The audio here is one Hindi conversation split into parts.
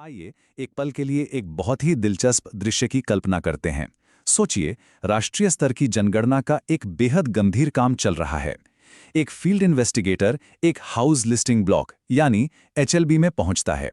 आइए एक पल के लिए एक बहुत ही दिलचस्प दृश्य की कल्पना करते हैं। सोचिए, राष्ट्रीय स्तर की जनगणना का एक बेहद गंभीर काम चल रहा है। एक फील्ड इन्वेस्टिगेटर एक हाउस लिस्टिंग ब्लॉक यानी एचएलबी में पहुंचता है।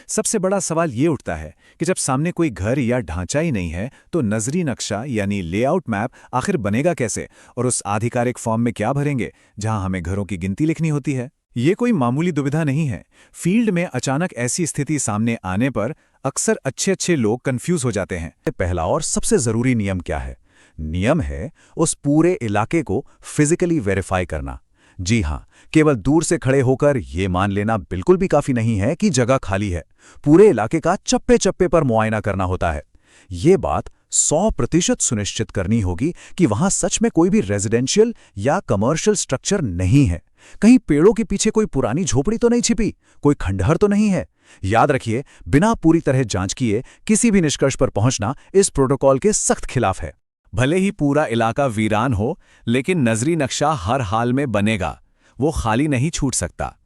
सबसे बड़ा सवाल ये उठता है कि जब सामने कोई घर या ढांचा ही नहीं है तो नजरी नक्शा यानी लेआउट मैप आखिर बनेगा कैसे, और उस आधिकारिक फॉर्म में क्या भरेंगे जहां हमें घरों की गिनती लिखनी होती है। ये कोई मामूली दुविधा नहीं है। फील्ड में अचानक ऐसी स्थिति सामने आने पर अक्सर अच्छे लोग कंफ्यूज हो जाते हैं। पहला और सबसे जरूरी नियम क्या है? नियम है उस पूरे इलाके को फिजिकली वेरीफाई करना। जी हाँ, केवल दूर से खड़े होकर ये मान लेना बिल्कुल भी काफी नहीं है कि जगह खाली है। पूरे इलाके का चप्पे चप्पे पर मुआयना करना होता है। ये बात 100% सुनिश्चित करनी होगी कि वहां सच में कोई भी रेजिडेंशियल या कमर्शियल स्ट्रक्चर नहीं है। कहीं पेड़ों के पीछे कोई पुरानी झोपड़ी तो नहीं छिपी, कोई खंडहर तो नहीं है। याद रखिए, बिना पूरी तरह जांच किए किसी भी निष्कर्ष पर पहुंचना इस प्रोटोकॉल के सख्त खिलाफ है। भले ही पूरा इलाका वीरान हो, लेकिन नजरी नक्शा हर हाल में बनेगा। वो खाली नहीं छूट सकता।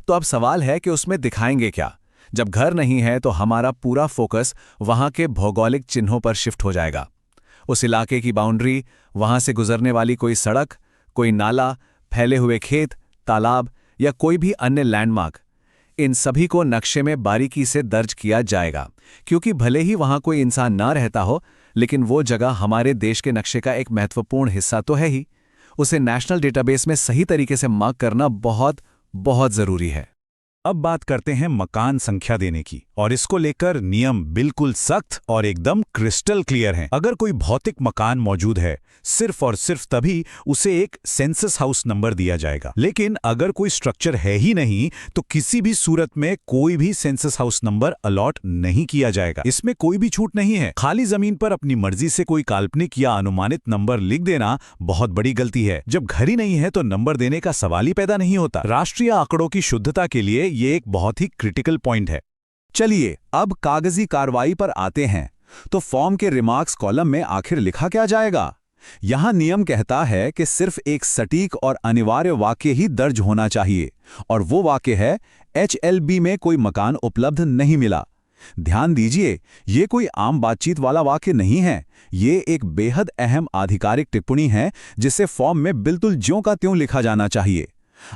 तो अब सवाल है कि उसमें दिखाएंगे क्या? जब घर नहीं है तो हमारा पूरा फोकस वहां के भौगोलिक चिन्हों पर शिफ्ट हो जाएगा। उस इलाके की बाउंड्री, वहां से गुजरने वाली कोई सड़क, कोई नाला, फैले हुए खेत, तालाब या कोई भी अन्य लैंडमार्क, इन सभी को नक्शे में बारीकी से दर्ज किया जाएगा। क्योंकि भले ही वहां कोई इंसान ना रहता हो, लेकिन वो जगह हमारे देश के नक्शे का एक महत्वपूर्ण हिस्सा तो है ही। उसे नेशनल डेटाबेस में सही तरीके से मार्क करना बहुत बहुत जरूरी है। अब बात करते हैं मकान संख्या देने की, और इसको लेकर नियम बिल्कुल सख्त और एकदम क्रिस्टल क्लियर हैं। अगर कोई भौतिक मकान मौजूद है, सिर्फ और सिर्फ तभी उसे एक सेंसस हाउस नंबर दिया जाएगा। लेकिन अगर कोई स्ट्रक्चर है ही नहीं तो किसी भी सूरत में कोई भी सेंसस हाउस नंबर अलॉट नहीं किया जाएगा। इसमें कोई भी छूट नहीं है। खाली जमीन पर अपनी मर्जी से कोई काल्पनिक या अनुमानित नंबर लिख देना बहुत बड़ी गलती है। जब घर ही नहीं है तो नंबर देने का सवाल ही पैदा नहीं होता। राष्ट्रीय आंकड़ों की शुद्धता के लिए ये एक बहुत ही क्रिटिकल पॉइंट है। चलिए अब कागजी कार्रवाई पर आते हैं। तो फॉर्म के रिमार्क्स कॉलम में आखिर लिखा क्या जाएगा? यहां नियम कहता है कि सिर्फ एक सटीक और अनिवार्य वाक्य ही दर्ज होना चाहिए, और वो वाक्य है एचएलबी में कोई मकान उपलब्ध नहीं मिला। ध्यान दीजिए, ये कोई आम बातचीत वाला वाक्य नहीं है। ये एक बेहद अहम आधिकारिक टिप्पणी है जिसे फॉर्म में बिल्कुल ज्यों का त्यों लिखा जाना चाहिए।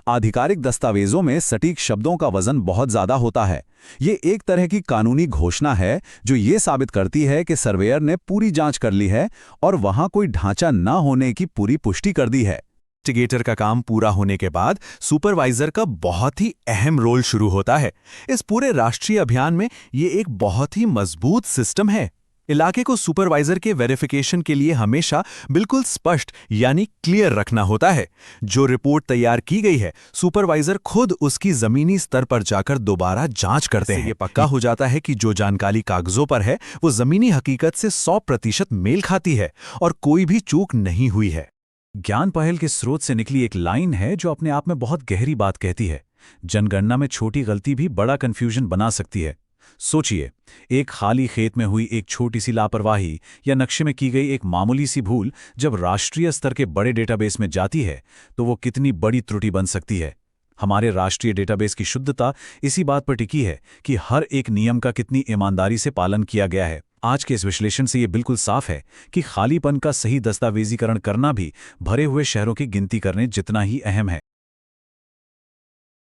आधिकारिक दस्तावेजों में सटीक शब्दों का वजन बहुत ज्यादा होता है। ये एक तरह की कानूनी घोषणा है जो ये साबित करती है कि सर्वेयर ने पूरी जांच कर ली है और वहां कोई ढांचा न होने की पूरी पुष्टि कर दी है। इन्वेस्टिगेटर का काम पूरा होने के बाद सुपरवाइजर का बहुत ही अहम रोल शुरू होता है। इस पूरे राष्ट्रीय अभियान में ये एक बहुत ही मजबूत सिस्टम है। इलाके को सुपरवाइजर के वेरिफिकेशन के लिए हमेशा बिल्कुल स्पष्ट यानी क्लियर रखना होता है। जो रिपोर्ट तैयार की गई है, सुपरवाइजर खुद उसकी जमीनी स्तर पर जाकर दोबारा जांच करते हैं। ये पक्का हो जाता है कि जो जानकारी कागजों पर है वो जमीनी हकीकत से 100% मेल खाती है और कोई भी चूक नहीं हुई है। ज्ञान पहल के स्रोत से निकली एक लाइन है जो अपने आप में बहुत गहरी बात कहती है। जनगणना में छोटी गलती भी बड़ा कंफ्यूजन बना सकती है। सोचिए, एक खाली खेत में हुई एक छोटी सी लापरवाही या नक्शे में की गई एक मामूली सी भूल जब राष्ट्रीय स्तर के बड़े डेटाबेस में जाती है तो वो कितनी बड़ी त्रुटि बन सकती है। हमारे राष्ट्रीय डेटाबेस की शुद्धता इसी बात पर टिकी है कि हर एक नियम का कितनी ईमानदारी से पालन किया गया है। आज के इस विश्लेषण से ये बिल्कुल साफ है कि खालीपन का सही दस्तावेजीकरण करना भी भरे हुए शहरों की गिनती करने जितना ही अहम है।